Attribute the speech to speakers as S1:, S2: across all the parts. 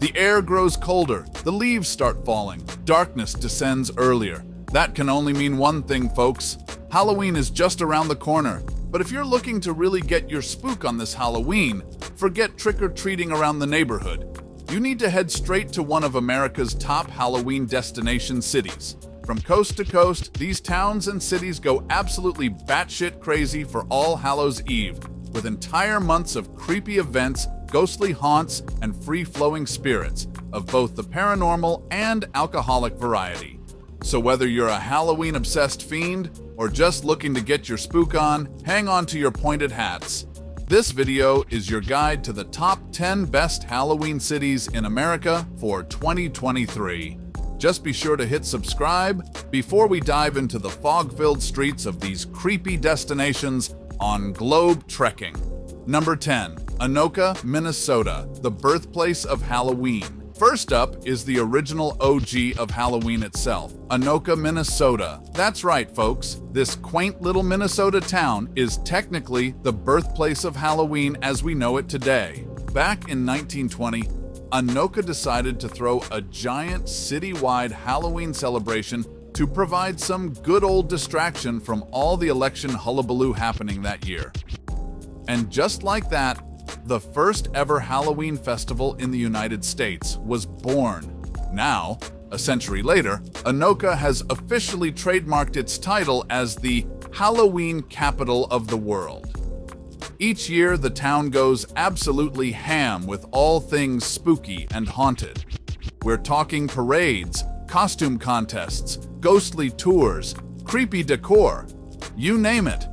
S1: The air grows colder, the leaves start falling, darkness descends earlier. That can only mean one thing, folks. Halloween is just around the corner. But if you're looking to really get your spook on this Halloween, forget trick-or-treating around the neighborhood. You need to head straight to one of America's top Halloween destination cities. From coast to coast, these towns and cities go absolutely batshit crazy for All Hallows Eve, with entire months of creepy events, ghostly haunts, and free-flowing spirits of both the paranormal and alcoholic variety. So whether you're a Halloween-obsessed fiend or just looking to get your spook on, hang on to your pointed hats. This video is your guide to the top 10 best Halloween cities in America for 2023. Just be sure to hit subscribe before we dive into the fog-filled streets of these creepy destinations on Globe Trekking. Number 10. Anoka, Minnesota, the birthplace of Halloween. First up is the original OG of Halloween itself, Anoka, Minnesota. That's right, folks. This quaint little Minnesota town is technically the birthplace of Halloween as we know it today. Back in 1920, Anoka decided to throw a giant citywide Halloween celebration to provide some good old distraction from all the election hullabaloo happening that year. And just like that, the first ever Halloween festival in the United States was born. Now, a century later, Anoka has officially trademarked its title as the Halloween capital of the world. Each year, the town goes absolutely ham with all things spooky and haunted. We're talking parades, costume contests, ghostly tours, creepy decor, you name it.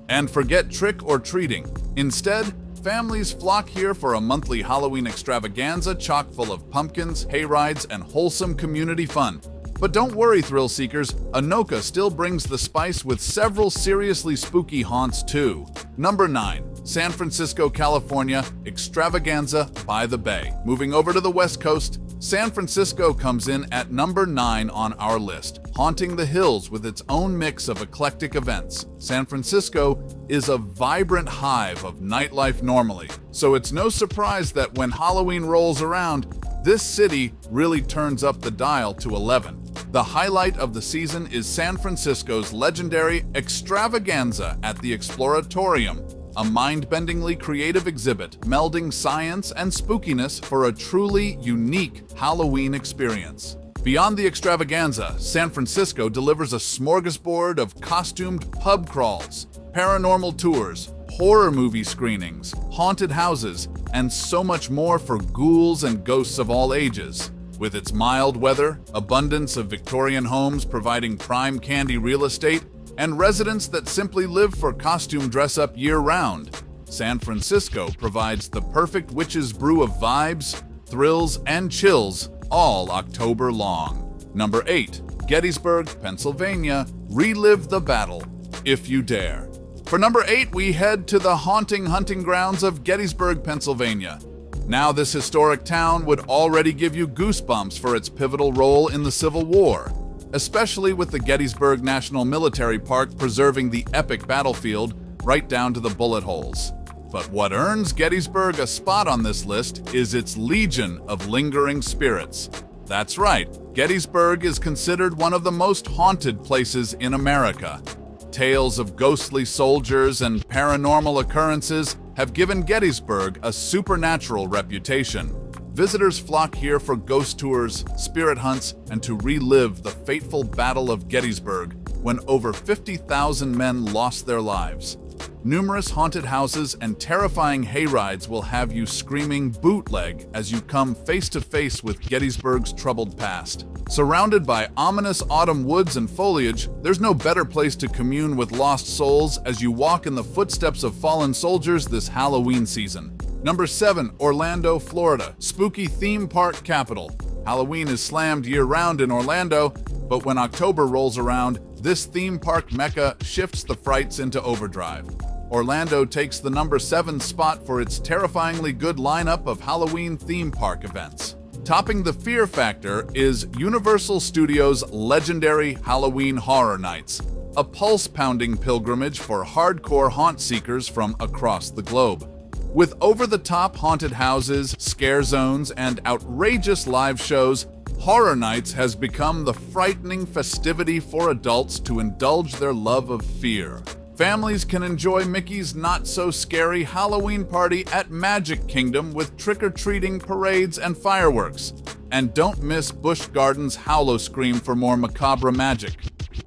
S1: And forget trick or treating. Instead, families flock here for a monthly Halloween extravaganza chock full of pumpkins, hayrides, and wholesome community fun. But don't worry, thrill seekers, Anoka still brings the spice with several seriously spooky haunts too. Number 9. San Francisco, California, Extravaganza by the Bay. Moving over to the West Coast, San Francisco comes in at number 9 on our list, haunting the hills with its own mix of eclectic events. San Francisco is a vibrant hive of nightlife normally, so it's no surprise that when Halloween rolls around, this city really turns up the dial to 11. The highlight of the season is San Francisco's legendary Extravaganza at the Exploratorium, a mind-bendingly creative exhibit melding science and spookiness for a truly unique Halloween experience. Beyond the extravaganza, San Francisco delivers a smorgasbord of costumed pub crawls, paranormal tours, horror movie screenings, haunted houses, and so much more for ghouls and ghosts of all ages. With its mild weather, abundance of Victorian homes providing prime candy real estate, and residents that simply live for costume dress-up year-round, San Francisco provides the perfect witch's brew of vibes, thrills, and chills all October long. Number 8. Gettysburg, Pennsylvania. Relive the battle, if you dare. For number 8, we head to the haunting hunting grounds of Gettysburg, Pennsylvania. Now, this historic town would already give you goosebumps for its pivotal role in the Civil War, especially with the Gettysburg National Military Park preserving the epic battlefield right down to the bullet holes. But what earns Gettysburg a spot on this list is its legion of lingering spirits. That's right, Gettysburg is considered one of the most haunted places in America. Tales of ghostly soldiers and paranormal occurrences have given Gettysburg a supernatural reputation. Visitors flock here for ghost tours, spirit hunts, and to relive the fateful Battle of Gettysburg, when over 50,000 men lost their lives. Numerous haunted houses and terrifying hayrides will have you screaming bootleg as you come face to face with Gettysburg's troubled past. Surrounded by ominous autumn woods and foliage, there's no better place to commune with lost souls as you walk in the footsteps of fallen soldiers this Halloween season. Number 7. Orlando, Florida, spooky theme park capital. Halloween is slammed year-round in Orlando, but when October rolls around, this theme park mecca shifts the frights into overdrive. Orlando takes the number 7 spot for its terrifyingly good lineup of Halloween theme park events. Topping the fear factor is Universal Studios' legendary Halloween Horror Nights, a pulse-pounding pilgrimage for hardcore haunt seekers from across the globe. With over-the-top haunted houses, scare zones, and outrageous live shows, Horror Nights has become the frightening festivity for adults to indulge their love of fear. Families can enjoy Mickey's not-so-scary Halloween party at Magic Kingdom with trick-or-treating parades and fireworks. And don't miss Busch Gardens Howl-O-Scream for more macabre magic.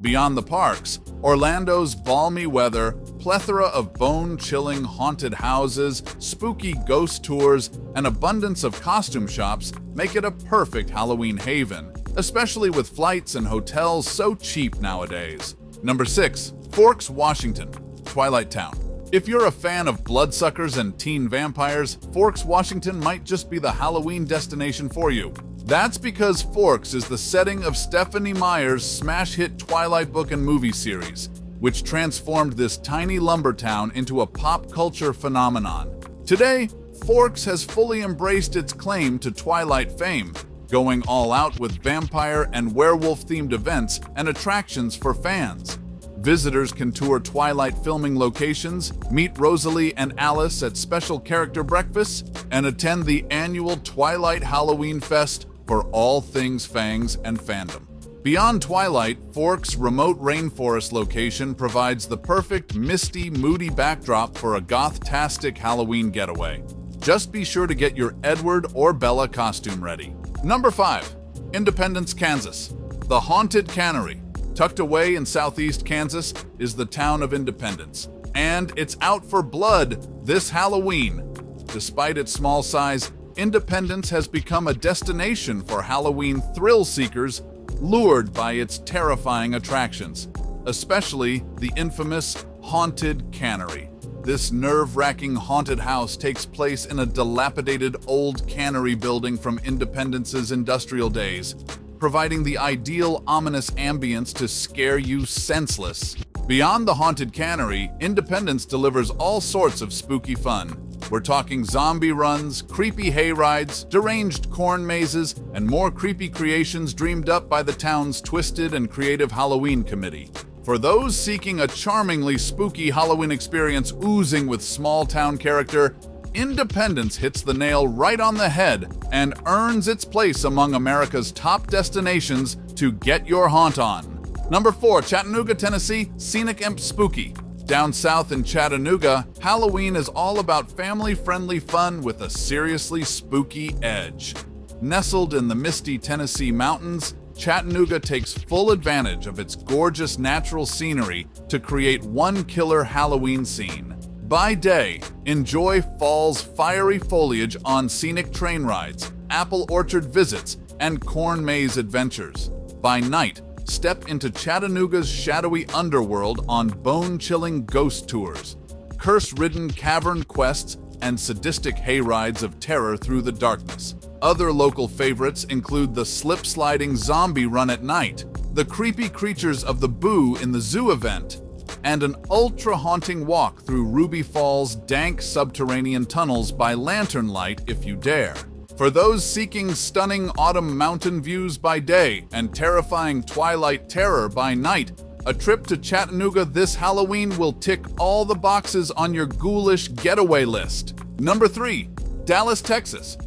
S1: Beyond the parks, Orlando's balmy weather, plethora of bone-chilling haunted houses, spooky ghost tours, and abundance of costume shops make it a perfect Halloween haven, especially with flights and hotels so cheap nowadays. Number 6. Forks, Washington, Twilight Town. If you're a fan of bloodsuckers and teen vampires, Forks, Washington might just be the Halloween destination for you. That's because Forks is the setting of Stephenie Meyer's smash hit Twilight book and movie series, which transformed this tiny lumber town into a pop culture phenomenon. Today, Forks has fully embraced its claim to Twilight fame, going all out with vampire and werewolf-themed events and attractions for fans. Visitors can tour Twilight filming locations, meet Rosalie and Alice at special character breakfasts, and attend the annual Twilight Halloween Fest for all things fangs and fandom. Beyond Twilight, Forks' remote rainforest location provides the perfect misty, moody backdrop for a goth-tastic Halloween getaway. Just be sure to get your Edward or Bella costume ready. Number 5. Independence, Kansas. The Haunted Cannery. Tucked away in southeast Kansas is the town of Independence, and it's out for blood this Halloween. Despite its small size, Independence has become a destination for Halloween thrill seekers lured by its terrifying attractions, especially the infamous Haunted Cannery. This nerve-wracking haunted house takes place in a dilapidated old cannery building from Independence's industrial days, providing the ideal ominous ambience to scare you senseless. Beyond the Haunted Cannery, Independence delivers all sorts of spooky fun. We're talking zombie runs, creepy hayrides, deranged corn mazes, and more creepy creations dreamed up by the town's twisted and creative Halloween committee. For those seeking a charmingly spooky Halloween experience oozing with small-town character, Independence hits the nail right on the head and earns its place among America's top destinations to get your haunt on. Number 4, Chattanooga, Tennessee, Scenic Imp Spooky. Down south in Chattanooga, Halloween is all about family-friendly fun with a seriously spooky edge. Nestled in the misty Tennessee mountains, Chattanooga takes full advantage of its gorgeous natural scenery to create one killer Halloween scene. By day, enjoy fall's fiery foliage on scenic train rides, apple orchard visits, and corn maze adventures. By night, step into Chattanooga's shadowy underworld on bone-chilling ghost tours, curse-ridden cavern quests, and sadistic hayrides of terror through the darkness. Other local favorites include the slip-sliding zombie run at night, the creepy creatures of the Boo in the zoo event, and an ultra-haunting walk through Ruby Falls' dank subterranean tunnels by lantern light if you dare. For those seeking stunning autumn mountain views by day and terrifying twilight terror by night, a trip to Chattanooga this Halloween will tick all the boxes on your ghoulish getaway list. Number 3, Dallas, Texas.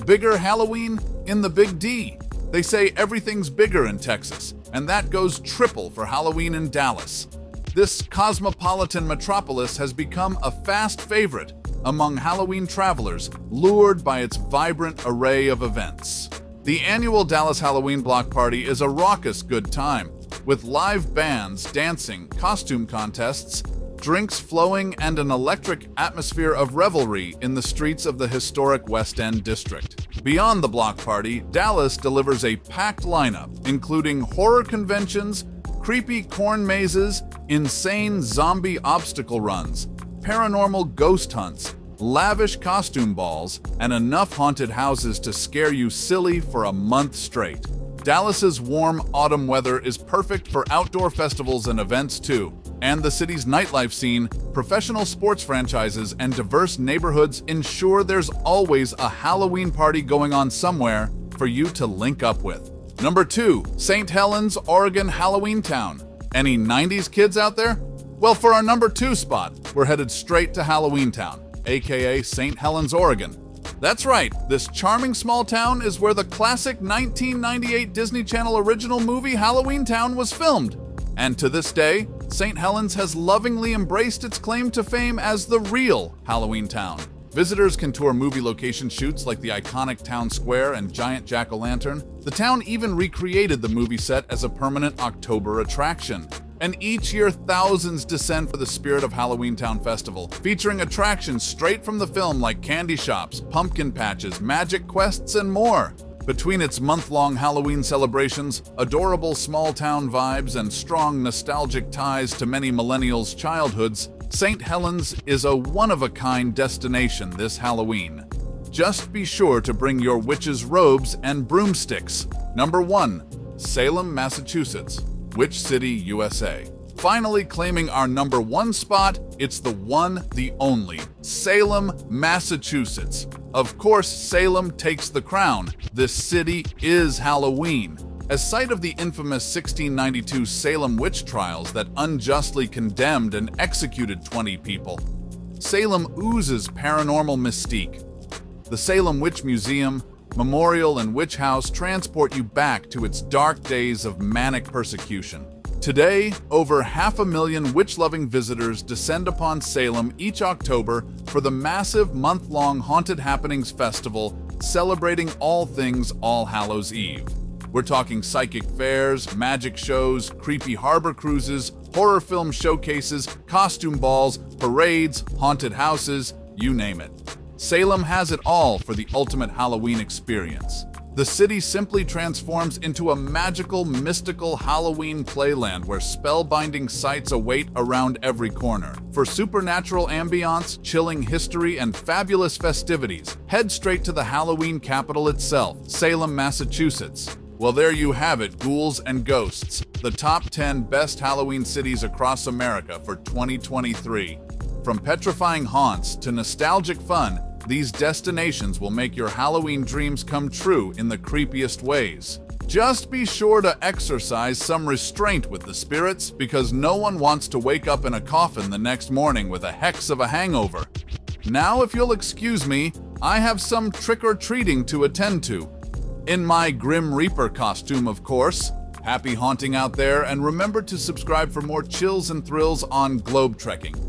S1: Bigger Halloween in the Big D. They say everything's bigger in Texas, and that goes triple for Halloween in Dallas. This cosmopolitan metropolis has become a fast favorite among Halloween travelers, lured by its vibrant array of events. The annual Dallas Halloween Block Party is a raucous good time, with live bands, dancing, costume contests, drinks flowing, and an electric atmosphere of revelry in the streets of the historic West End district. Beyond the block party, Dallas delivers a packed lineup, including horror conventions, creepy corn mazes, insane zombie obstacle runs, paranormal ghost hunts, lavish costume balls, and enough haunted houses to scare you silly for a month straight. Dallas's warm autumn weather is perfect for outdoor festivals and events too, and the city's nightlife scene, professional sports franchises, and diverse neighborhoods ensure there's always a Halloween party going on somewhere for you to link up with. Number 2, St. Helens, Oregon Halloween Town. Any 90s kids out there? Well, for our number 2 spot, we're headed straight to Halloween Town, aka St. Helens, Oregon. That's right, this charming small town is where the classic 1998 Disney Channel original movie Halloween Town was filmed. And to this day, St. Helens has lovingly embraced its claim to fame as the real Halloween Town. Visitors can tour movie location shoots like the iconic town square and giant jack-o'-lantern. The town even recreated the movie set as a permanent October attraction. And each year, thousands descend for the Spirit of Halloween Town Festival, featuring attractions straight from the film like candy shops, pumpkin patches, magic quests, and more. Between its month-long Halloween celebrations, adorable small-town vibes, and strong nostalgic ties to many millennials' childhoods, St. Helens is a one-of-a-kind destination this Halloween. Just be sure to bring your witches' robes and broomsticks. Number 1. Salem, Massachusetts. Witch City, USA. Finally claiming our number 1 spot, it's the one, the only, Salem, Massachusetts. Of course, Salem takes the crown. This city is Halloween. As site of the infamous 1692 Salem witch trials that unjustly condemned and executed 20 people, Salem oozes paranormal mystique. The Salem Witch Museum, Memorial, and Witch House transport you back to its dark days of manic persecution. Today, over 500,000 witch-loving visitors descend upon Salem each October for the massive month-long Haunted Happenings Festival celebrating all things All Hallows Eve. We're talking psychic fairs, magic shows, creepy harbor cruises, horror film showcases, costume balls, parades, haunted houses, you name it. Salem has it all for the ultimate Halloween experience. The city simply transforms into a magical, mystical Halloween playland where spellbinding sights await around every corner. For supernatural ambiance, chilling history, and fabulous festivities, head straight to the Halloween capital itself, Salem, Massachusetts. Well, there you have it, ghouls and ghosts, the top 10 best Halloween cities across America for 2023. From petrifying haunts to nostalgic fun, these destinations will make your Halloween dreams come true in the creepiest ways. Just be sure to exercise some restraint with the spirits, because no one wants to wake up in a coffin the next morning with a hex of a hangover. Now, if you'll excuse me, I have some trick-or-treating to attend to. In my Grim Reaper costume, of course. Happy haunting out there, and remember to subscribe for more chills and thrills on globe trekking.